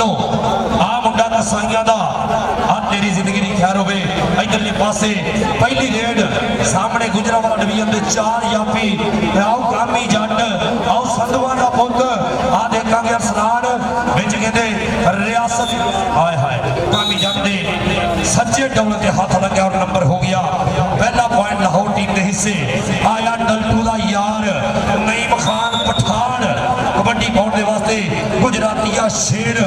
वालों आ मुंडा कसाईया दा आ तेरी जिंदगी दी खैर होवे। इधरले पासे पहली रेड सामने गुजरांवाला डिवीजन दे 4 यापी आओ कामी जट आओ संधवा दा पुत आ देखांगे अरसलान विच कहंदे रियासत हाय हाय कामी जट दे सच्चे डौले ते हाथ लग्या और नंबर हो गया। पहला पॉइंट लाहौर टीम के हिस्से आया डल्टू दा यार नईम खान पठान कबड्डी पाउंड दे वास्ते गुजरातिया शेर।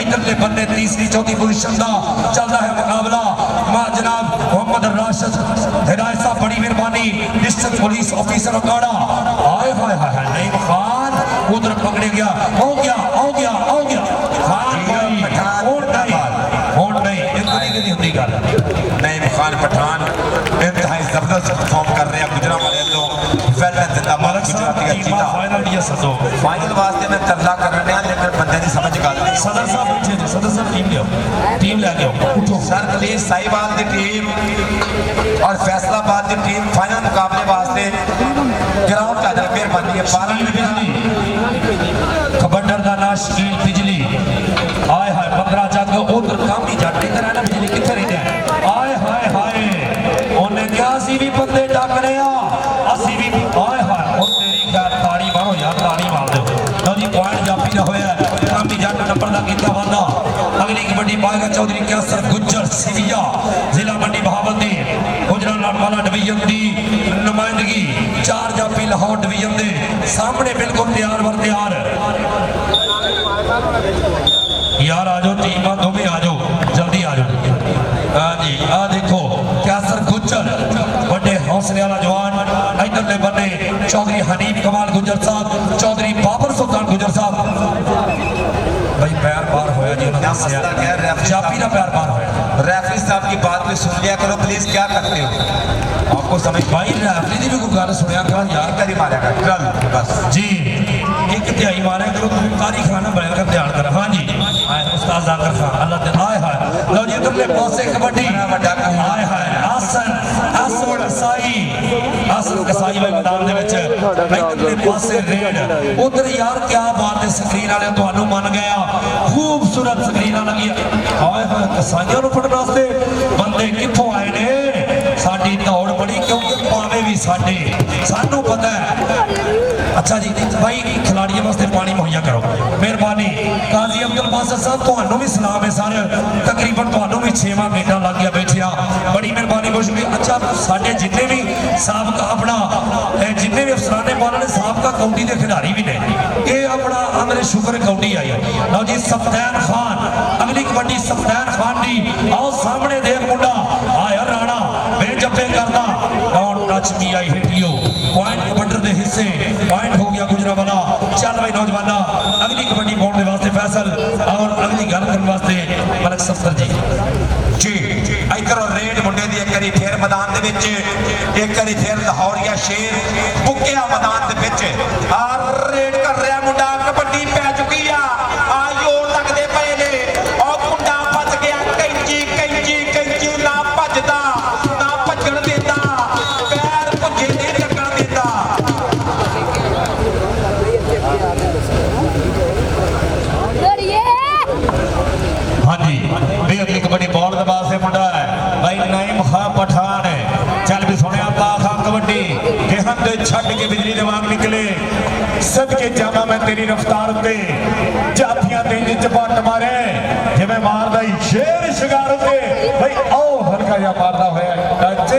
इधरले बन्ने तीसरी चौथी पोजीशन दा चलता है मुकाबला। मां जनाब मोहम्मद राशिद हिदायत साहब बड़ी मेहरबानी डिस्ट्रिक्ट पुलिस ऑफिसर अखाड़ा हाय हाय हाय नईम खान उधर पकड़े गया हो गया हो गया हो गया नईम खान पठान इंतहाई जबरदस्त परफॉर्म कर रहे हैं गुजरांवाले लोग वेलन जिंदाबाद गुजराती जीता फाइनल वास्ते मैं तरला कर रहे हैं लेकिन बंदे की समझ गल नहीं। सदर साहब बैठे थे सदर साहब टीम ले आओ उठो सर प्लीज साहिवाल की टीम और फैसलाबाद की टीम फाइनल मुकाबले वास्ते ग्राउंड का जाए मेहरबानी है। पालन बिजली कबड्डर का ना शकील बिजली हाय हाय 15 जग उधर कामी जाटे कराना बिजली किथे रहते हैं हाय हाय हाय उन्हें क्या सी भी बंदे डक रहे हैं असी भी हाय हाय और तेरी गैर ताड़ी मारो यार ताड़ी मार दो लो जी पॉइंट जापी दा होया कामी जट नंबर दा कीता वादा। अगली कबड्डी पाएगा चौधरी कैसर गुज्जर सिविया जिला मंडी बहावलपुर गुजरांवाला डिवीजन की नुमाइंदगी 4 जापी लाहौर डिवीजन दे सामने बिल्कुल तैयार वर तैयार यार आ जाओ टीम दो में आ जाओ जल्दी आ जाओ। हाँ जी आ देखो कैसर गुज्जर बड़े हौसले वाला जवान। इधरले बने चौधरी हनीफ कमाल गुज्जर साहब चौधरी बाबर सुल्तान गुज्जर साहब भाई पैर पार होया जी जापी का पैर पार होया। रेफरी साहब की बात भी सुन लिया करो प्लीज। क्या करते हो आपको समझ भाई रेफरी की भी कोई गल सुनिया कर यार करी मारा कर चल बस जी एक तिहाई मारे करो कारी खाना बनेगा ध्यान कर। हाँ जी उस्ताद जाकर खान अल्लाह दे हाय हाय लो जी इधरले पासे कबड्डी हाय हाय आसन आसन कसाई भाई मैदान दे विच इधरले पासे रेड उधर यार क्या बात है स्क्रीन वाले ਤੁਹਾਨੂੰ ਮੰਨ ਗਿਆ खूबसूरत स्क्रीन लगी हाय हाय कसाईਆਂ ਨੂੰ ਫੜਨ ਵਾਸਤੇ ਬੰਦੇ ਕਿੱਥੋਂ ਆਏ ਨੇ ਸਾਡੀ ਦੌੜ बड़ी क्योंकि पावे भी साडे सानू पता है। अच्छा जी भाई खिलाड़ियों वास्ते पानी मुहैया करो मेहरबानी। काजी अब्दुल बासर साहब तुहानू भी सलाम है सर तकरीबन तुहानू भी 6वां घंटा लग गया बैठिया बड़ी मेहरबानी बहुत शुक्रिया। अच्छा साडे जितने भी साबका अपना जितने भी अफसराने बोला ने साबका काउंटी के खिलाड़ी भी ने ये अपना मेरे शुक्र काउंटी आई है। लो जी सफदैन खान अगली कबड्डी सफदैन खान दी आओ सामने देख मुंडा आया राणा बेजब्बे करदा डाउन टच भी आई हिटियो पॉइंट कबड्डर दे हिस्से पॉइंट हो गया गुजरांवाला। चल भाई नौजवाना अगली कबड्डी पाउंड दे वास्ते फैसल और अगली गल करने वास्ते मलक सफदर जी इधर रेड मुंडे दी एक बारी फिर मैदान दे विच एक बारी फिर लाहौरिया शेर बुकिया मैदान दे विच आ रेड कर रहा मुंडा कबड्डी पै चुकी आ जोर लगदे पए ने ओ मुंडा बच गया कैंची कैंची कैंची ना भजदा ना भजण देता पैर भुजे नहीं लगण देता। हाँ जी भी अगली कबड्डी बॉल के पास मुंडा है भाई नईम खान पठान है। चल भी सुनिया पाखा कबड्डी गेहन दे छड़ के बिजली दे वांग निकले सदके जावा मैं तेरी रफ्तार ते जाफियां दे विच बट मारे जिवें मारदा ही शेर शिकार ते भाई आओ हल्का जा मारदा होया टच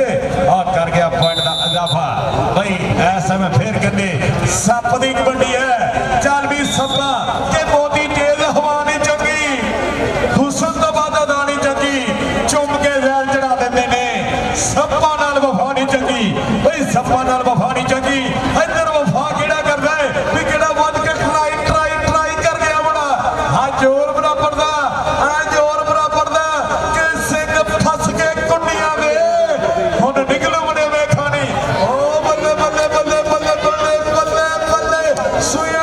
आ कर गया पॉइंट दा इजाफा भाई ऐसा में फिर कहंदे सप दी कबड्डी है। चल भी सपा के मोदी तेज हवा नहीं चंगी हुसन तो बाद दानी चंगी चुम के जैल चढ़ा देंदे ने सप्पा नाल वफा नहीं चंगी भाई सप्पा नाल वफा नहीं चंगी इधर वफा केड़ा करदा है भी केड़ा वध के ट्राई कर गया बड़ा हां जोर बराबर दा कि सिंह फस के कुंडियां वे हुन निकलू बड़े वे खानी ओ बल्ले बल्ले बल्ले बल्ले बल्ले बल्ले बल्ले सुई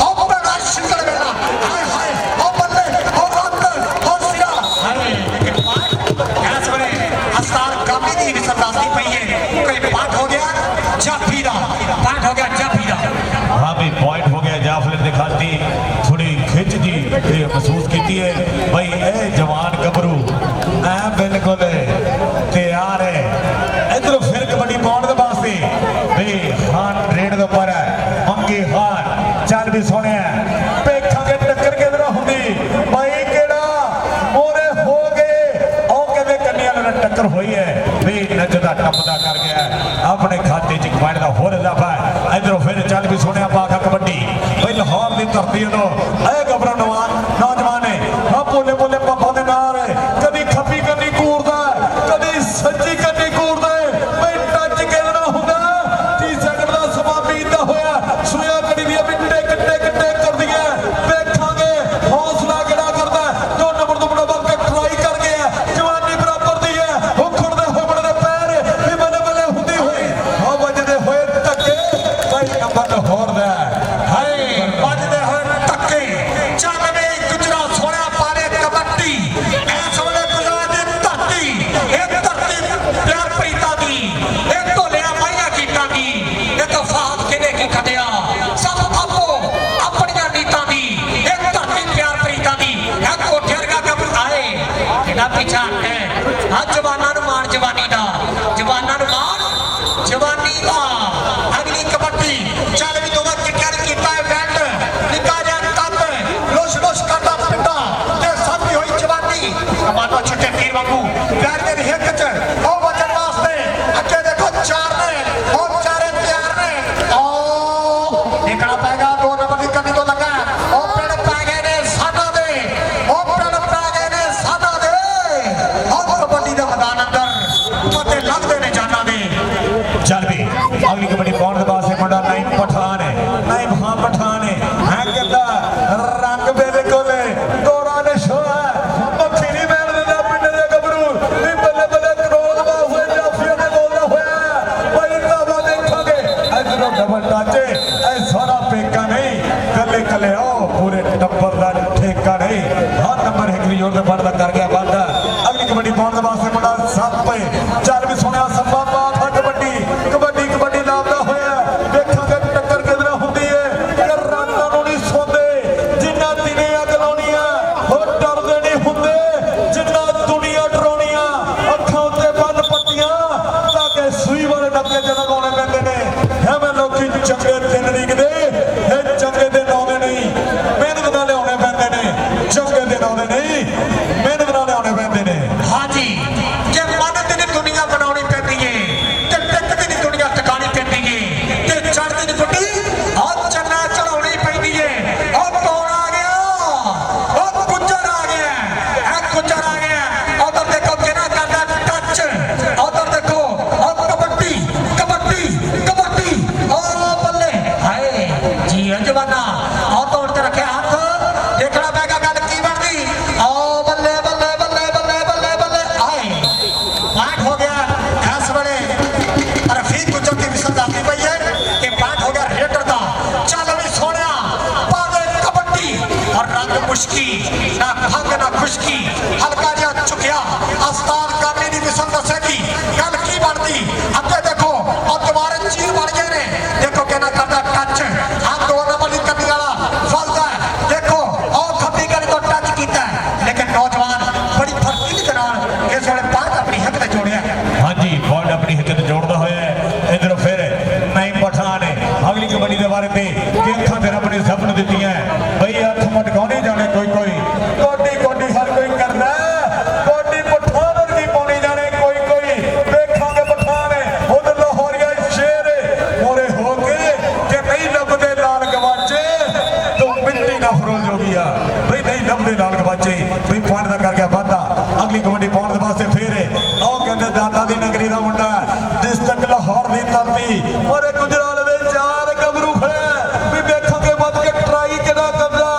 ਉਹ ਬੜਾ ਸ਼ਿੰਗਲ ਵੇਲਾ ਹਾਏ ਹਾਏ ਉਹ ਬੱਲੇ ਉਹ ਰੱਤ ਉਹ ਸਿਰਾ ਹਾਏ ਲੇਕਿਨ ਪਾਠ ਇਸ ਵੇਲੇ ਅਸਤਾਰ ਕਾਮੀ ਦੀ ਵੀ ਸਰਦਾਸਤੀ ਪਈ ਹੈ ਕੋਈ ਪਾਠ ਹੋ ਗਿਆ ਜਾਫੀ ਦਾ ਪਾਠ ਹੋ ਗਿਆ ਜਾਫੀ ਦਾ हाँ भी पॉइंट हो गया जाफर ने खाती थोड़ी खिंच जी महसूस की है भाई ए जवान गबरू ऐ बिल्कुल तैयार है इधर फिर कबड्डी पाउण दे वास्ते भाई खान रेड दे ऊपर है मंगी खान चल भी सोने पेखांगे टक्कर किधर हुंदी भाई केड़ा मोरे हो गए ओ कहंदे कन्या नाल टक्कर होई है भाई नचदा टपदा कर गया अपने खाते च पॉइंट दा होर इजाफा है इधरों फिर चल भी सोने पाखा कबड्डी भाई लाहौर की धरती तो ए गबरू नौजवान है हाँ बोले बोले पप्पा दे नाल कभी खब्बी कन्नी कूरदा कभी सज्जी कन्नी कूरदा भाई टच किधर हुंदा 30 सेकंड का समा बीतदा होया सुया कड़ी दी भी टिक टिक टिक कर दिया देखांगे हौसला किहड़ा करदा 2 नंबर तो बड़ा बल ट्राई कर गया जवानी बराबर दी है वो खुड़दे होए बड़े पैर भी बल्ले बल्ले हुंदी होई हाँ वजदे होए धक्के भाई नंबर होर दा हाय ਵੱਜਦੇ ਹੋਏ ਧੱਕੇ ਚੱਲ ਵੇ ਗੁਜਰਾ ਸੋਹਣਾ ਪਾਵੇ ਕਬੱਡੀ ਇਸ ਵੇਲੇ ਪੰਜਾਬ ਦੀ ਧਰਤੀ ਇਹ ਧਰਤੀ ਪਿਆਰ ਪ੍ਰੀਤਾਂ ਦੀ ਇਹ ਢੋਲਿਆਂ ਮਾਈਆਂ ਕੀਟਾਂ ਦੀ ਇਹ ਤਾਂ ਫਾਹਦ ਕਿਨੇ ਕੀ ਖਟਿਆ ਸਭ ਆਪੋ ਆਪਣੀਆਂ ਨੀਤਾਂ ਦੀ ਇਹ ਧਰਤੀ ਪਿਆਰ ਪ੍ਰੀਤਾਂ ਦੀ ਇਹ ਕੋਠੇ ਵਰਗਾ ਕਬ ਆਏ ਕਿਹੜਾ ਪਿੱਛਾ ਹੈ ਆ ਜਵਾਨਾਂ ਨੂੰ ਮਾਣ ਜਵਾਨੀ ਦਾ ਜਵਾਨਾਂ ਨੂੰ ਮਾਣ ਜਵਾਨੀ ਦਾ ਅਗਲੀ ਕਬੱਡੀ ਚੱਲ ਵੀ ਦੋਵਾਂ ਚਿੱਟਿਆਂ ਨੇ ਕੀਤਾ ਹੈ ਬੈਂਡ ਨਿੱਕਾ ਜਿਹਾ ਕੱਪ ਲੋਸ਼ ਲੋਸ਼ ਕਰਦਾ ਪਿੰਡਾ ਤੇ ਸਾਡੀ ਹੋਈ ਜਵਾਨੀ ਕਮਾਂਡੋ ਛੱਟੇ ਤੀਰ ਵਾਂਗੂ ਪਿਆਰ ਦੇ ਹਿੱਕ ਚ ਉਹ ਵਜਣ ਵਾਸਤੇ ਅੱਗੇ ਦੇਖੋ ਚਾਰ ਨੇ ਉਹ ਚਾਰੇ ਤਿਆਰ ਨੇ ਉਹ ਨਿਕਲਾ ਪੈਗਾ 2 ਨੰਬਰ ਦੀ ਕੰਨੀ ਤੋਂ ਲੱਗਾ ਉਹ ਪਿੰਡ ਪੈ ਗਏ ਨੇ ਸਾਡਾ ਦੇ ਉਹ ਪਿੰਡ ਪੈ ਗਏ ਨੇ ਸਾਡਾ ਦੇ ਉਹ ਕਬੱਡੀ ਦੇ ਮੈਦਾਨ ਅੰਦਰ ਪਤੇ ਲੱਗਦੇ ਨੇ ਜਾਨਾਂ ਦੇ चल भी अगली कबड्डी पाउण दे वास्ते मुंडा नाइम पठान है नाइम हां पठान है कहंदा रंग बिल्कुल गोरा ने शोआ मक्खी नहीं बैठ देंदा पिंड दे गबरू भी बल्ले बल्ले करोल वा हुए जाफिया ने बोलदा होया भाई दावा देखोगे इधरों डबल टच ऐ सारा पेका नहीं कले कले ओ पूरे टब्बर दा ठेका नहीं हां नंबर 1 जोर दे पड़दा कर गया बांदा अगली कबड्डी पाउण दे वास्ते मुंडा सप पे चल भी सुनिया सप्पा पाखा कबड्डी कबड्डी कबड्डी नाम दा होया देखांगे टक्कर किधर हुंदी है कि रातां नूं नहीं सोंदे जिन्ना दिने अग लाउणी आ हो डरदे नहीं हुंदे जिन्ना दुनिया डराउणी आ अखां उत्ते बंद पट्टियां ताके सूई वाले नक्के च लगाउणे पैंदे ने एवें लोकी चंगे दिन निकदे ए चंगे दिन आउंदे नहीं मेहनत नाल लिआउणे पैंदे ने चंगे दिन आउंदे नहीं मेहनत नाल लिआउणे पैंदे ने हाँ जी जे मन दी दुनिया बनाउणी पैंदी है ते टिकदी नी दुनिया टकानी पैंदी है ते चढ़दी नी गुड्डी और चन्ना चढ़ाउणी पैंदी है और कौन आ गया और गुज्जर आ गया है गुज्जर आ गया उधर देखो किना करदा टच उधर देखो और कबड्डी कबड्डी कबड्डी और बल्ले हाय जी जवाना और तोड़ के रखे हाथ देखना पैगा गल की बनदी ओ बल्ले बल्ले बल्ले बल्ले बल्ले बल्ले आए पाठ हो गया इस वेले रफीक गुज्जर की भी सरदारती पई है कि पाठ हो गया रेडर का चल भी सोनिया पावे कबड्डी और रंग मुश्की ना भंग ना खुशकी हल्का जिहा चुकिया अस्ताद कामी दी मिसल दसेगी गल की बनदी अगे देखो और दोबारा चीर बन गए ने देखो कहना करदा टच हाथ 2 नंबर दी कन्नी वाला फलदा देखो और खब्बी गली तो टच कीता लेकिन नौजवान बड़ी फर्ती दे नाल इस वेले बात अपनी हिक ते जोड़िया हाँ जी बॉल अपनी हिकत जोड़ता होया इधर फिर नाइम पठान है अगली कबड्डी के बारे में कि अखां ते रब ने सपन दित्ती है भाई अख मटकाउने जाने कोई कोई कोडी कोडी हर कोई करदा कोडी पठान वर्गी पाउणी जाने कोई कोई देखांगे पठान है उधर लाहौरिया शेर मोरे हो के कि नहीं लभदे लाल गवाचे तो मिट्टी ना फरोल जोगिया भाई नहीं लभदे लाल गवाचे भाई पॉइंट दा कर गया वादा अगली कबड्डी पाउण दे वास्ते फिर आओ कहंदे दादा दी नगरी दा मुंडा डिस्ट्रिक्ट लाहौर दी धरती और गुजराल दे 4 गबरू खड़े भी देखोगे मत के ट्राई किहड़ा करदा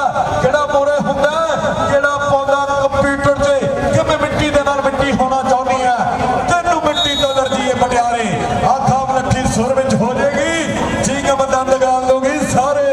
किहड़ा मोरे हुंदा किहड़ा पाउंदा कंप्यूटर ते कि मैं मिट्टी दे नाल मिट्टी होना चाहुंदी है तैनू मिट्टी तो दर्जी है पटियाले आखा लट्ठी सुर विच हो जाएगी ठीक है बंदा लगा लोगी सारे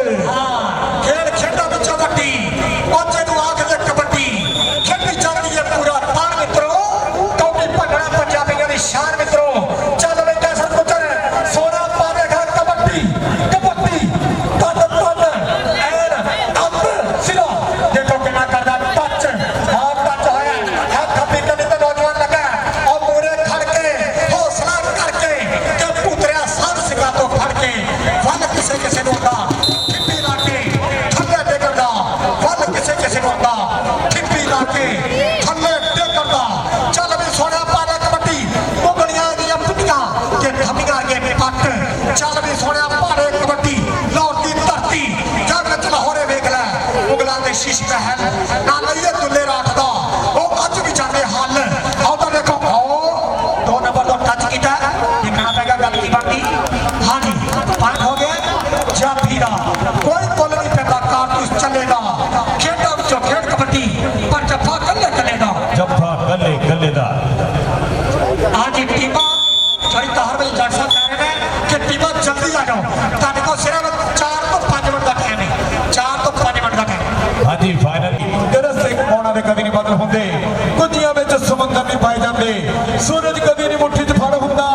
ਪਾਰਟਨਰ ਹੁੰਦੇ ਕੁੱਜੀਆਂ ਵਿੱਚ ਸਮੁੰਦਰ ਨਹੀਂ ਪਾਏ ਜਾਂਦੇ ਸੂਰਜ ਕਦੀ ਨਹੀਂ ਮੁੱਠੀ 'ਚ ਫੜ ਹੁੰਦਾ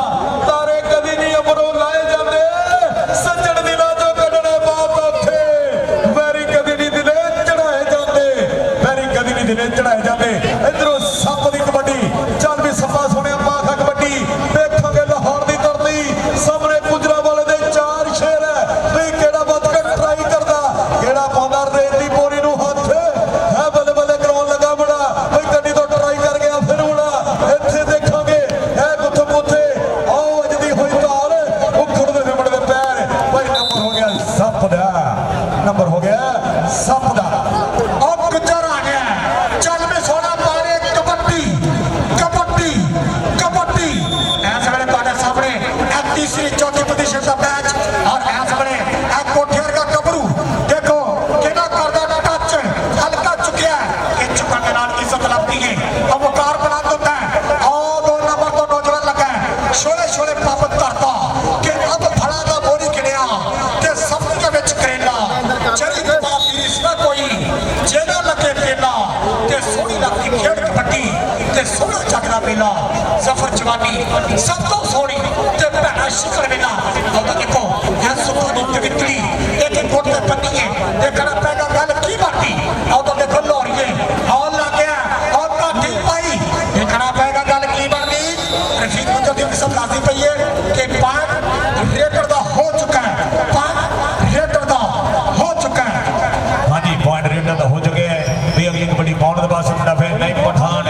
ਤਾਰੇ ਕਦੀ ਨਹੀਂ ਅਮਰੋਂ ਲਾਏ ਜਾਂਦੇ ਸੱਜਣ ਦਿਲਾਂ 'ਚੋਂ ਕੱਢਣੇ ਬਾਤ ਉੱਥੇ ਵੈਰੀ ਕਦੀ ਨਹੀਂ ਦਿਲੇ ਚੜਾਏ ਜਾਂਦੇ ਵੈਰੀ ਕਦੀ ਨਹੀਂ ਦਿਲੇ ਚੜਾਏ ਜਾਂਦੇ ਇਧਰੋਂ ਸੱਪ ਦੀ ਕਬੱਡੀ ਚੱਲ ਵੀ ਸੱਪਾ ਸੋਹਣਿਆ ਪਾਖਾ ਕਬੱਡੀ ਵੇਖਾਂਗੇ ਲਾਹੌਰ ਦੀ ਧਰਤੀ ਸਾਹਮਣੇ ਗੁਜਰਾਂਵਾਲੇ ਦੇ ਚਾਰ ਸ਼ੇਰ ਹੈ ਵੀ ਕਿਹੜਾ ਵੱਧ ਕੇ ਟਰਾਈ ਕਰਦਾ ਕਿਹੜਾ ਪਾਉਂਦਾ ਰੇਤ ਦੀ ਬੋਰੀ ਨੂੰ ਹੱਥ ਹੈ ਬੱਲੇ ਬੱਲੇ ਕਰਾਉਣ ਲੱਗਾ ਬੜਾ ਬਈ ਗੱਡੀ ਤੋਂ ਟਰਾਈ ਕਰ ਗਿਆ ਫਿਰ ਬੜਾ ਇੱਥੇ ਦੇਖਾਂਗੇ ਹੈ ਗੁੱਥੇ ਗੁੱਥੇ ਆਓ ਅੱਜ ਦੀ ਹੋਈ ਤਾਲ ਉਖੜ ਦੇ ਨਿਬੜ ਦੇ ਪੈਰ ਬਈ ਨੰਬਰ ਹੋ ਗਿਆ ਸੱਪ ਦਾ ਨੰਬਰ ਹੋ ਗਿਆ ਸੱਪ ਦਾ ਉਹ ਗੁੱਜਰ ਆ ਗਿਆ ਚੱਲ ਵੀ ਸੋਨਾ ਪਾਰੇ ਕਬੱਡੀ ਕਬੱਡੀ ਕਬੱਡੀ ਇਸ ਵੇਲੇ ਤੁਹਾਡੇ ਸਾਹਮਣੇ ਇਹ ਤੀਸਰੀ ਚੌਥੀ ਪੋਜੀਸ਼ਨ ਦਾ ਮੈਚ ਔਰ ਇਸ ਵੇਲੇ ਇਹ ਕੋਠੇ ਵਰਗਾ ਗੱਭਰੂ ਦੇਖੋ ਕਿਹੜਾ ਕਰਦਾ ਟੱਚ ਹਲਕਾ ਚੁੱਕਿਆ ਇਹ ਚੁੱਕਣ ਦੇ ਨਾਲ ਇੱਜ਼ਤ ਲੱਭਦੀ ਹੈ ਅਵਕਾਰ ਬਣਾ ਦਿੰਦਾ ਹੈ ਉਹ 2 ਨੰਬਰ ਤੋਂ ਨੌਜਵਾਨ ਲੱਗਾ ਛੋਲੇ ਛੋਲੇ ਪਾਪਤ ਕਰਤਾ ਕਿ ਅਬ ਫੜਾ ਦਾ ਬੋਰੀ ਕਿੜਿਆ ਤੇ ਸਬਜ਼ੀ ਦੇ ਵਿੱਚ ਕਰੇਲਾ ਚਰੀ ਦੇ ਬਾਪ ਦੀ ਰਿਸ਼ਤਾ ਕੋਈ ਜਿਹੜਾ ਲੱਗੇ ਪੇਲਾ ਤੇ ਸੋਹਣੀ ਲੱਗਦੀ ਖੇਡ ਕਬੱਡੀ ਤੇ ਸੋਹਣਾ ਚੱਕਦਾ ਮੇਲਾ ਜ਼ਫਰ ਜਵਾਨੀ ਸਭ ਤੋਂ ਸੋਹਣੀ ਤੇ ਭੈਣਾ ਸ਼ਿਕਰ ਮੇਲਾ ਉਹ ਦੇਖੋ ਇਹ ਸੁੱਖਾ ਦੀ ਪਵਿੱਤਰੀ ਇੱਕ ਗੁੱਟ ਤੇ ਪੰਨੀ ਹੈ ਦੇਖਣਾ ਪੈਗਾ ਗੱਲ ਕੀ ਬਾਤੀ ਉਹ ਦੇਖੋ ਲੋਰੀਏ ਆਉਣ ਲੱਗ ਗਿਆ ਉਹ ਕਾਠੀ ਪਾਈ ਦੇਖਣਾ ਪੈਗਾ ਗੱਲ ਕੀ ਬਣਦੀ ਰਸ਼ੀਦ ਮੁੰਡੇ ਦੀ ਕਿਸਮ ਲਾਜ਼ੀ ਪਈ ਹੈ ਕਿ ਪਾਕ ਰੇਟਰ ਦਾ ਹੋ ਚੁੱਕਾ ਹੈ ਪਾਕ ਰੇਟਰ ਦਾ ਹੋ ਚੁੱਕਾ ਹੈ ਹਾਂਜੀ ਪੁਆਇੰਟ ਰੇਡਰ ਦਾ ਹੋ ਚੁੱਕਿਆ ਹੈ ਵੀ ਅਗਲੀ ਕਬੱਡੀ ਪਾਉਣ ਦੇ ਪਾਸੇ ਮੁੰਡਾ ਫਿਰ ਨਹੀਂ ਪਠਾਨ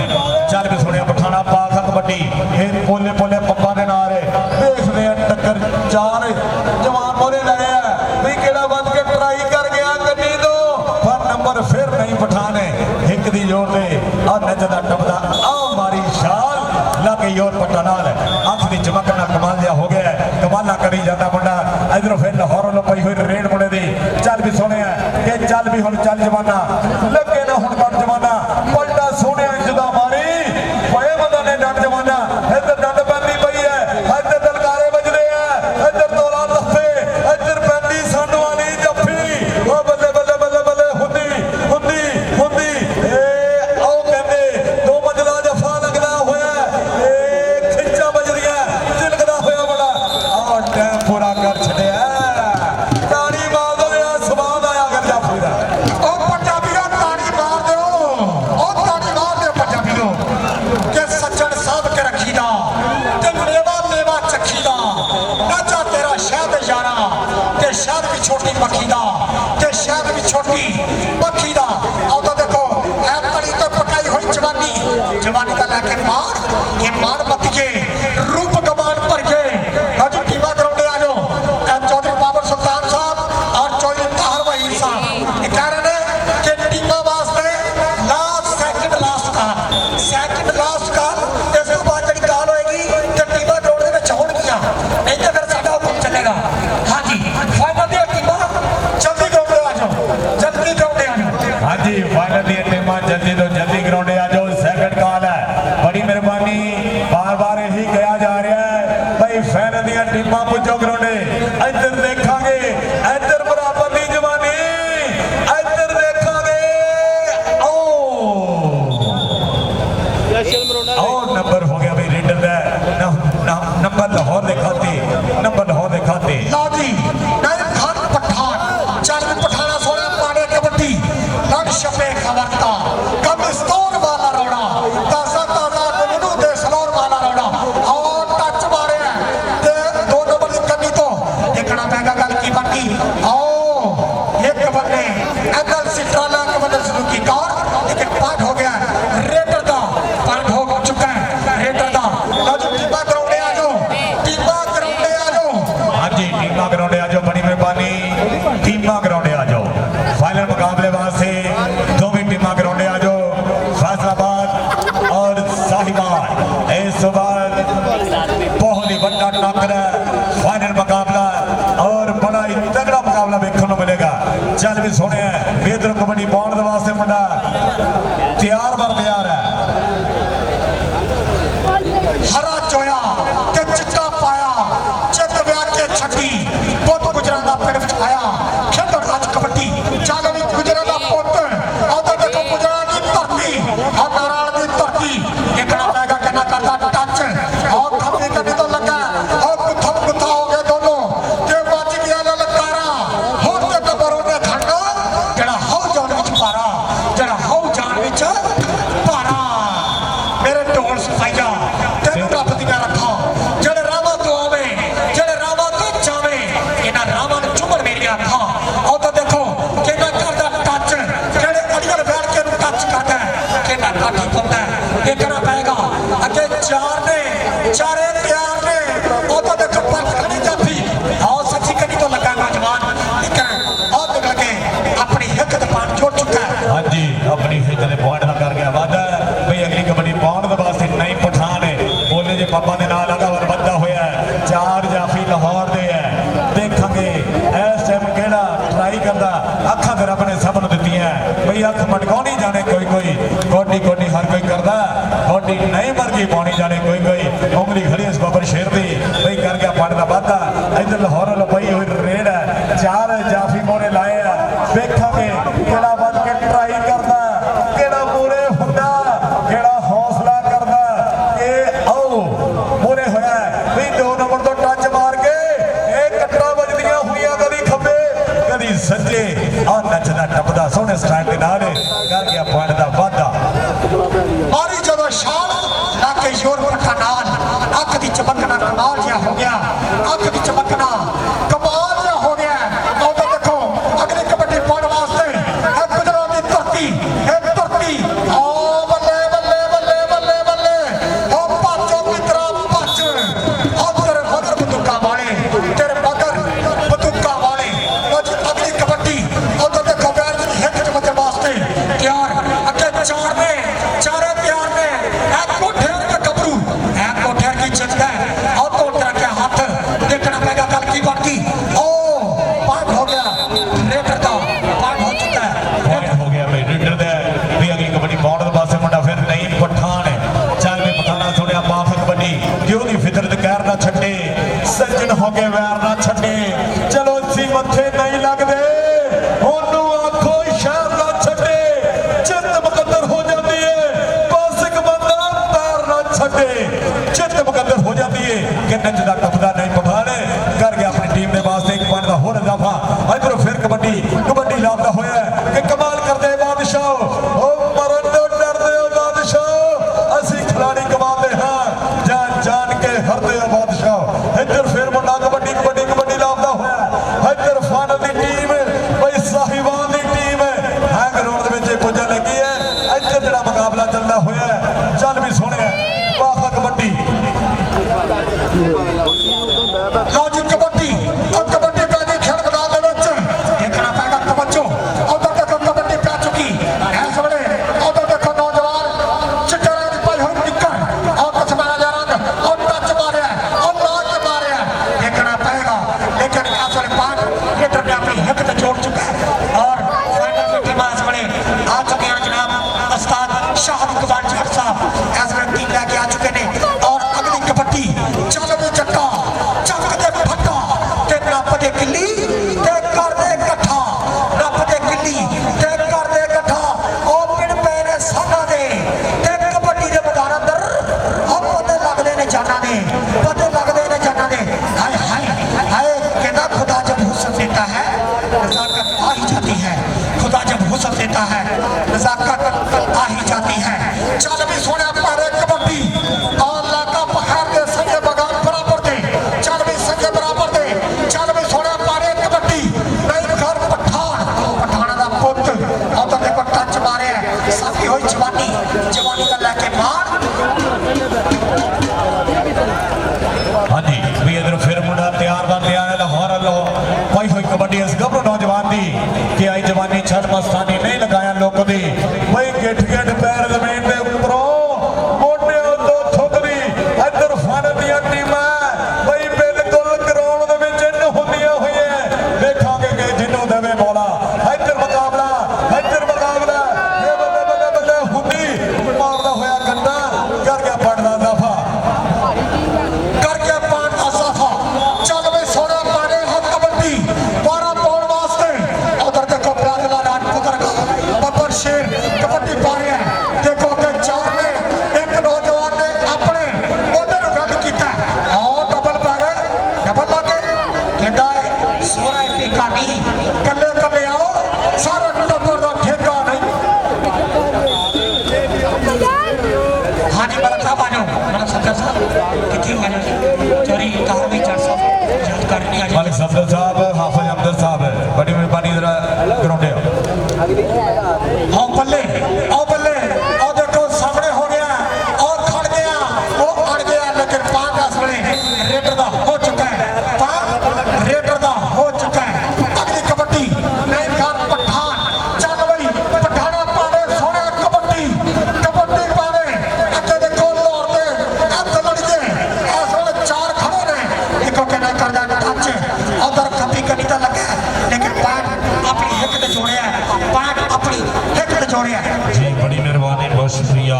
ਚੱਲ ਵੀ ਸੁਣਿਆ ਪਠਾਣਾ ਪਾਖਾ ਕਬੱਡੀ ਇਹ ਪੋਲੇ ਪੋਲੇ ਪੰਪਾਂ ਦੇ ਨਾਲ ਦੇਖਦੇ ਆ ਟੱਕਰ ਚਾਰ ਜਵਾਨ ਮੋਰੇ ਲਏ ਆ ਵੀ ਕਿਹੜਾ ਵੱਧ ਕੇ ਟਰਾਈ ਕਰ ਗਿਆ ਗੱਡੀ ਤੋਂ ਪਰ ਨੰਬਰ ਫਿਰ ਨਹੀਂ ਪਠਾਨ ਇੱਕ ਦੀ ਜੋਰ ਤੇ ਆ ਨੱਚਦਾ ਟੱਪਦਾ ਆ ਮਾਰੀ ਛਾਲ ਲੱਗੇ ਯੋਰ ਪੱਟਾ ਨਾਲ ਅੱਖ ਦੀ ਚਮਕ ਨਾਲ ਕਮਾਲ ਜਿਹਾ ਹੋ ਗਿਆ ਕਮਾਲਾਂ ਕਰੀ ਜਾਂਦਾ ਮੁੰਡਾ ਇਧਰੋਂ ਫਿਰ ਲਾਹੌਰ ਵੱਲੋਂ ਪਈ ਹੋਈ ਰੇਡ ਮੁੰਡੇ ਦੀ ਚੱਲ ਵੀ ਸੋਹਣਿਆ ਕਿ ਚੱਲ ਵੀ ਹੁਣ ਚੱਲ ਜਵਾਨਾ ਲੱਗੇ ਨਾ ਹੁਣ ਕੱਟ ਜਵਾਨਾ ਪਲਟਾ ਸੋਹਣਿਆ ਜਦਾ ਮਾਰੀ ਪਏ ਬੰਦਾ ਨੇ ਡੰਡ ਜਵਾਨਾ ਇੱਧਰ ਡੰਡ ਪੈਂਦੀ ਪਈ ਹੈ ਇੱਧਰ ਦਲਕਾਰੇ ਵੱਜਦੇ ਆ ਇੱਧਰ ਤੋਲਾ ਲੱਫੇ ਇੱਧਰ ਪੈਂਦੀ ਸਾਨੂੰ ਵਾਲੀ ਜੱਫੀ ਉਹ ਬੱਲੇ ਬੱਲੇ ਬੱਲੇ ਬੱਲੇ ਹੁੰਦੀ ਹੁੰਦੀ ਹੁੰਦੀ ਇਹ ਆਓ ਕਹਿੰਦੇ 2 ਮੰਜ਼ਲਾ ਜੱਫਾ ਲੱਗਦਾ ਹੋਇਆ ਇਹ ਖਿੱਚਾਂ ਵੱਜਦੀਆਂ ਝਿਲਕਦਾ ਹੋਇਆ ਬੜਾ ਆਹ ਟਾਈਮ ਪੂਰਾ ਕਰ ਛੱਡਿਆ ਤਾੜੀ ਮਾਰ ਦੋ ਆ ਸਵਾਦ ਆਇਆ ਕਰ ਜਾਫੀ ਦਾ ਉਹ ਪੰਜਾਬੀਆਂ ਤਾੜੀ ਮਾਰ ਦਿਓ ਉਹ ਤਾੜੀ ਮਾਰ ਦਿਓ ਪੰਜਾਬੀਓ ਕਿ ਸੱਜਣ ਸਾਧ ਕੇ ਰੱਖੀਦਾ ਤੇ ਮੇਵਾ ਮੇਵਾ ਚੱਖੀਦਾ ਨਾਚਾ ਤੇਰਾ ਸ਼ਹਿਦ ਯਾਰਾ ਤੇ ਸ਼ਹਿਦ ਵੀ ਛੋਟੀ ਮੱਖੀ ਦਾ ਤੇ ਸ਼ਹਿਦ ਵੀ ਛੋਟੀ ਮੱਖੀ ਦਾ ਆਉਦਾ ਦੇਖੋ ਐ ਤੜੀ ਤੇ ਪਕਾਈ ਹੋਈ ਜਵਾਨੀ ਦਾ ਲੈ ਕੇ ਮਾਰ ਇਹ ਮਾਰ ਮੱਤੀਏ ਰੂਪ ਗਵਾਨ ਭਰ ਗਏ ਅੱਜ ਟੀਮਾ ਗਰਾਉਂਡੇ ਆ ਜਾਓ ਚੌਧਰੀ ਬਾਬਰ ਸੁਲਤਾਨ ਸਾਹਿਬ ਔਰ ਚੌਧਰੀ ਤਾਹਰ ਵਹੀਦ ਸਾਹਿਬ ਇਹ ਕਹਿ ਰਹੇ ਨੇ ਕਿ ਟੀਮਾਂ ਵਾਸਤੇ ਸੈਕਿੰਡ ਲਾਸਟ ਕਾ ਇਸ ਤੋਂ ਬਾਅਦ ਜਿਹੜੀ ਕਾਲ ਹੋਏਗੀ ਤੇ ਟੀਮਾਂ ਗਰਾਉਂਡ ਦੇ ਵਿੱਚ ਹੋਣਗੀਆਂ ਨਹੀਂ ਤੇ ਫਿਰ ਸਾਡਾ ਹੁਕਮ ਚੱਲੇਗਾ ਹਾਂਜੀ ਫਾਈਨਲ ਦੀਆਂ ਟੀਮਾਂ ਜਲਦੀ ਗਰਾਉਂਡੇ ਆ ਜਾਓ ਜਲਦੀ ਗਰਾਉਂਡੇ ਆ ਜਾਓ ਹਾਂਜੀ ਫਾਈਨਲ ਦੀਆਂ ਟੀਮਾਂ ਜਲਦੀ ਤੋਂ ਜਲਦੀ ਗਰਾਉਂਡੇ ਆ ਜਾਓ ਸੈਕਿੰਡ ਕਾਲ ਹੈ ਬੜੀ ਮਿਹਰਬਾਨੀ ਬਾਰ-ਬਾਰ ਇਹੀ ਕਿਹਾ ਜਾ ਰਿਹਾ ਹੈ ਭਾਈ ਫਾਈਨਲ ਦੀਆਂ ਟੀਮਾਂ ਪੁੱਜੋ ਗਰਾਉਂਡੇ ਇੱਧਰ ਦੇਖਾਂਗੇ ਇੱਧਰ ਬਰਾਬਰ ਦੀ ਜਵਾਨੀ ਇੱਧਰ ਦੇਖਾਂਗੇ ਆਓ ਨੰਬਰ ਹੋ ਗਿਆ ਬਈ ਰੇਡਰ ਦਾ ਨੰਬਰ ਲਾਹੌਰ ਦੇ ਖਾਤੇ ਲਓ ਜੀ ਨਾਇਬ ਖਾਨ ਪਠਾਨ ਚੱਲ ਪਠਾਣਾ ਸੋਹਣਾ ਪਾਣੇ ਕਬੱਡੀ ਲੜ ਛਪੇ ਖਬਰਤਾ ਕਬਿਸਤਾਨ ਵਾਲਾ ਰੌਣਾ ਤਾਜ਼ਾ ਗਮਨੂ ਦੇ ਸਲੌਰ ਵਾਲਾ ਰੌਣਾ ਆਓ ਟੱਚ ਮਾਰਿਆ ਤੇ 2 ਨੰਬਰ ਦੀ ਕੰਨੀ ਤੋਂ ਦੇਖਣਾ ਪੈਗਾ ਗੱਲ ਕੀ ਬਾਕੀ ਆਓ ਇੱਕ ਬੰਨੇ ਐਗਲ ਸਿਟਰਾਲਾ ਇੱਕ ਬੰਨੇ ਸਲੂਕੀ ਕਾਰ ਇੱਕ ਪਾਠ ਹੋ ਗਿਆ ਰੇਡਰ ਦਾ ਪਾਠ ਹੋ ਚੁੱਕਾ ਹੈ ਰੇਡਰ ਦਾ ਲਓ ਜੀ ਟੀਮਾਂ ਗਰਾਉਂਡੇ ਆ ਜਾਓ ਹਾਂਜੀ ਟੀਮਾਂ ਗਰਾਉਂਡੇ ਆ ਜਾਓ ਬੜੀ ਮਿਹਰਬਾਨੀ ਟੀਮਾਂ ਗਰਾਉਂਡੇ ਆ ਜਾਓ ਫਾਈਨਲ ਮੁਕਾਬਲੇ ਵਾਸਤੇ ਦੋਵੇਂ ਟੀਮਾਂ ਗਰਾਉਂਡੇ ਆ ਜਾਓ ਫੈਸਲਾਬਾਦ ਔਰ ਸਾहिबान ਇਸ ਤੋਂ ਬਾਅਦ ਬਹੁਤ ਹੀ ਵੱਡਾ ਟੱਕਰ ਫਾਈਨਲ ਮੁਕਾਬਲਾ ਔਰ ਬੜਾ ਹੀ ਤਗੜਾ ਮੁਕਾਬਲਾ ਵੇਖਣ ਨੂੰ ਮਿਲੇਗਾ ਚੱਲ ਵੀ ਸੋਹਣਿਆ ਇਧਰ ਕਬੱਡੀ ਪਾਉਣ ਦੇ ਵਾਸਤੇ ਮੁੰਡਾ ਤਿਆਰ ਹੈ ਹਰਾ ਚੋਇਆ ਤੇ ਚਿੱਟਾ ਪਾਇਆ ਚਿੱਤ ਵਿਆਹ ਕੇ ਛੱਡੀ ਪੁੱਤ ਗੁਜਰਾਂ ਦਾ ਪਿੰਡ ਵਿੱਚ ਆਇਆ ਖੇਡਣ ਅੱਜ ਕਬੱਡੀ ਚੱਲ ਵੀ ਗੁਜਰਾਂ ਦਾ ਪੁੱਤ ਆਉਂਦਾ ਦੇਖੋ ਗੁਜਰਾਂ ਦੀ ਧਰਤੀ ਆਉਂਦਾ चारे प्यार ने ओ तो देखो पट खड़ी जाफी आओ सच्ची कड़ी तो लगा नौजवान लेकिन और निकल के अपनी हिक ते पान जोड़ चुका है। हाँ जी अपनी हित ने पॉइंट ना कर गया वादा भाई अगली कबड्डी पाउंड के वास्ते नहीं पठान है बोले जे पापा दे नाल लगा वर बंदा होया है चार जाफी लाहौर दे है देखांगे इस टाइम केड़ा ट्राई करदा अखां फिर अपने सब नु दित्तियां भाई अख मटकाउनी जाने कोई कोई कोडी कोडी हर कोई करदा कोडी नहीं मरगी पानी जाने कोई कोई उंगली खड़ी इस बाबर शेर दी भाई कर गया पानी दा वादा इधर लाहौर लो पई हुई रेड है चार जाफी मोरे लाए है देखांगे केड़ा बन के ट्राई करदा केड़ा मोरे हुंदा केड़ा हौसला करदा ए आओ मोरे होया भी 2 नंबर तो टच मार के एक कटरा वजदियां हुईयां कभी खब्बे कभी सज्जे आ नचदा टपदा सोहने स्टाइल दे नाल कर गया पॉइंट दा वादा मारी जदों शान लाके जोर रखा नाल अख दी चमकना कमाल जिहा हो गया अख दी चमकना कमाल जिहा हो गया आओ तो देखो अगली कबड्डी पाउंड वास्ते है गुजरात दी धरती ओ बल्ले बल्ले बल्ले बल्ले बल्ले ओ पाचो मित्रा पाच उधर उधर बंदूका वाले तेरे मगर बंदूका वाले ओ जी अगली कबड्डी उधर देखो बैर दी हिक चमकने वास्ते तैयार अगे चार ने चारे प्यार ने ए कोठेर का गबरू ए कोठेर की जिंदा है और कोठेर के हाथ देखना पड़ेगा कल की बाकी ओ पाठ हो गया रेटर का पाठ हो चुका है पॉइंट हो गया भाई रेडर दे भी अगली कबड्डी पाउंड के पासे मुंडा फिर नहीं पठान है चार में पठाना छोड़िया माफ कबड्डी क्यों दी फितरत कैर ना छड्डे सज्जन हो के वैर ना छड्डे चलो सी मथे नहीं लगदे ओनू आखो शहर ना छड्डे चित मुकद्दर हो जाती है बस एक बंदा पैर ना छड्डे चित मुकद्दर हो जाती है कि नचदा टपदा नहीं पठाने कर गया अपनी टीम के वास्ते एक पॉइंट का होर इजाफा इधरों फिर कबड्डी लाभदा होया कि कमाल करदे बादशाह ओ मरन तो डरदे हो बादशाह असी खिलाड़ी कमाते हां जान जान के हरदे हो बादशाह इधर फिर मुंडा कबड्डी लाभदा होया इधर फाइनल दी टीम भाई साहिवाल दी टीम है ग्राउंड दे विच पुज्जण लगी है इधर जेड़ा मुकाबला चलदा होया चल भी सोहणिया बाखा कबड्डी लो जी कबड्डी और कबड्डी पैदी खेल मैदान दे विच देखना पड़ेगा तवज्जो उधर देखो कबड्डी पै चुकी इस वेले उधर देखो नौजवान चिट्टे रंग दी पाई हुई निक्कर और कसमाना जा रंग और टच मारिया और लाज मारिया देखना पड़ेगा लेकिन इस वेले पांच लीटर ने अपनी हिक ते जोड़ चुका है और फाइनल की टीम इस वेले आ चुके हैं जनाब उस्ताद शाहद कुबार जट साहब इस वेले टीम लेके आ चुके ने और अगली कबड्डी चल भी चक्का चक दे फट्टा ते नप दे किल्ली ते कर दे इकट्ठा नप दे किल्ली ते कर दे इकट्ठा ओ पिंड पै ने साना दे ते कबड्डी दे मैदान अंदर ओ पते लगदे ने जाना दे पते लगदे ने जाना दे हाय हाय हाय कहना खुदा जब हुस्न देता है नजाकत आ ही जाती है खुदा जब हुस्न देता है नजाकत आ ही जाती है चल भी सोने पारे कबड्डी और लाका पहाड़ दे संगे बगान बराबर दे चल भी संगे बराबर दे चल भी सोने पारे कबड्डी नहीं घर पठाना दा पुत और तो देखो टच मारे है साफी हुई जवानी का लेके मार हाँ जी भी इधर फिर मुंडा तैयार है लाहौर लो पाई हुई कबड्डी इस गबरू नौजवान दी कि आई जवानी छठ मस्तानी नहीं लगाया लोग दी भाई गिठ पैर जमीन दे उपरों मोटे तो थुकदी इधर फाइनल दी टीम भाई बिल्कुल ग्राउंड दे विच इन हुंदियां होई है देखांगे कि जिन्नों देवे मौला इधर मुकाबला ये बल्ले हुंदी मारदा होया गंदा कर गया पड़दा दफा करके पान का साफा चल भी सोना पाने हो कबड्डी 12 पाउंड वास्ते उधर देखो प्रागला रात पुत्र का बब्बर शेर कबड्डी पा रहे हैं देखो के चार ने एक नौजवान ने अपने मोटे नु रद्द कीता और डबल पा गए डबल लाके कहता है सोना टीका नहीं कल्ले कल्ले आओ सारा टब्बर दा ठेका नहीं हाँ जी बड़ा साहब आजो बड़ा सत्तर साहब कितनी आजो चोरी कहाँ भी 400 याद करनी आज मालिक सफदर साहब हाफिज अमदर साहब बड़ी मेहरबानी जरा ग्राउंड आओ बल्ले और देखो सामने हो गया और खड़ गया वो अड़ गया लेकिन पान ਆਪਣੀ ਹਿੱਕ ਤੇ ਜੋੜਿਆ। जी बड़ी मेहरबानी बहुत शुक्रिया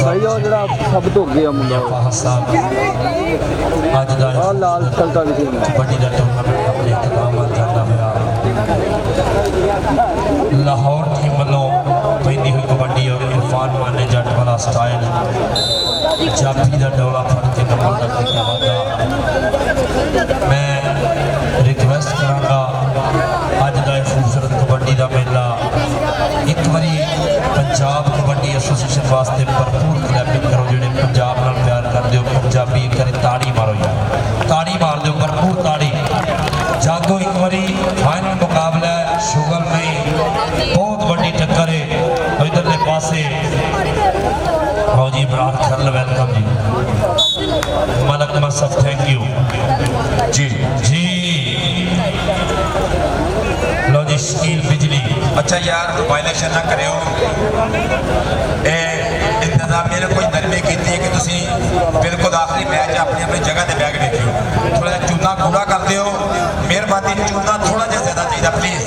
ਭਾਈ ਉਹ ਜਿਹੜਾ ਸਭ ਤੋਂ ਅੱਗੇ ਆ ਮੁੰਡਾ ਅੱਜ ਦਾ ਆ ਲਾਲ ਕਲਤਾ ਵਿਖੇ ਕਬੱਡੀ ਦਾ ਟੂਰਨਾਮੈਂਟ ਆਪਣੇ ਇਤਮਾਮ ਜਾਂਦਾ ਹੋਇਆ ਲਾਹੌਰ ਟੀਮ ਵੱਲੋਂ ਪੈਂਦੀ ਹੋਈ ਕਬੱਡੀ ਔਰ ਇਰਫਾਨ ਮਾਨੇ ਜੱਟ ਵਾਲਾ ਸਟਾਈਲ ਜਾਫੀ ਦਾ ਡੋਲਾ ਫੜ ਕੇ ਨੰਬਰ ਦਾ ਕੀਤਾ ਵਾਦਾ ਮੈਂ ਰਿਕਵੈਸਟ ਕਰਾਂਗਾ ਅੱਜ ਦਾ ਇਹ ਖੂਬਸੂਰਤ ਕਬੱਡੀ ਦਾ ਮੇਲਾ ਇੱਕ ਵਾਰੀ ਪੰਜਾਬ ਕਬੱਡੀ ਐਸੋਸੀਏਸ਼ਨ ਵਾਸਤੇ ਭਰਪੂਰ ਕਲੈਪਿੰਗ ਕਰੋ ਜਿਹੜੇ ਪੰਜਾਬ ਨਾਲ ਪਿਆਰ ਕਰਦੇ ਹੋ ਪੰਜਾਬੀ ਇੱਕ ਵਾਰੀ ਤਾੜੀ ਮਾਰੋ ਯਾਰ ਤਾੜੀ ਮਾਰ ਦਿਓ ਭਰਪੂਰ ਤਾੜੀ ਜਾਗੋ ਇੱਕ ਵਾਰੀ ਫਾਈਨਲ ਮੁਕਾਬਲਾ ਹੈ ਸ਼ੁਗਰ ਨਹੀਂ ਬਹੁਤ ਵੱਡੀ ਟੱਕਰ ਹੈ ਇਧਰਲੇ ਪਾਸੇ आओ जी इमरान खरल वेलकम जी मलक मसफ थैंक यू ਜੀ जी लो जी शकील बिजली ਅੱਛਾ ਯਾਰ ਵਾਇਲੇਸ਼ਨ ਨਾ ਕਰਿਓ। ਇਹ ਇੰਤਜ਼ਾਮੀਆ ਨੇ ਕੋਈ ਨਰਮੀ ਕੀਤੀ ਹੈ ਕਿ ਤੁਸੀਂ ਬਿਲਕੁਲ ਆਖਰੀ ਮੈਚ ਆਪਣੀ ਆਪਣੀ ਜਗ੍ਹਾ ਤੇ ਬੈਗ ਵੇਖਿਓ। ਥੋੜਾ ਜਿਹਾ ਚੂਨਾ ਕੂੜਾ ਕਰ ਦਿਓ ਮਿਹਰਬਾਨੀ ਚੂਨਾ ਥੋੜਾ ਜਿਹਾ ਜ਼ਿਆਦਾ ਚਾਹੀਦਾ ਪਲੀਜ਼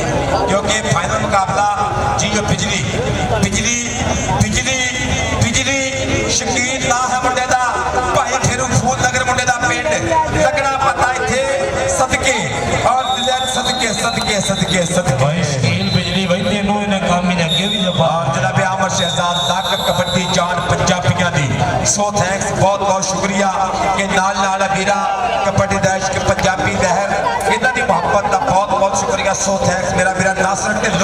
ਕਿਉਂਕਿ ਫਾਈਨਲ ਮੁਕਾਬਲਾ ਜੀ ਜੋ ਬਿਜਲੀ ਬਿਜਲੀ ਬਿਜਲੀ ਬਿਜਲੀ ਸ਼ਕੀਲ ਨਾ ਹੈ ਮੁੰਡੇ ਦਾ ਭਾਈ ਫੇਰੂ ਫੂਲ ਨਗਰ ਮੁੰਡੇ ਦਾ ਪਿੰਡ ਲੱਗਣਾ ਪਤਾ ਇੱਥੇ ਸਦਕੇ ਔਰ ਦਿਲ ਸਦਕੇ ਸਦਕੇ ਸਦਕੇ ਸਦਕੇ भाई शकील बिजली भाई तेनों इन्हें काम ही अगे भी जब जनाब आमर शहजाद तक कबड्डी जान पंजाबियों दी सो थैंक्स बहुत बहुत शुक्रिया कि नाल नाल वीरा कबड्डी दा इश्क पंजाबी लहर इन्हां दी मोहब्बत दा बहुत बहुत शुक्रिया सो थैंक्स मेरा वीरा नासर ढिल्लों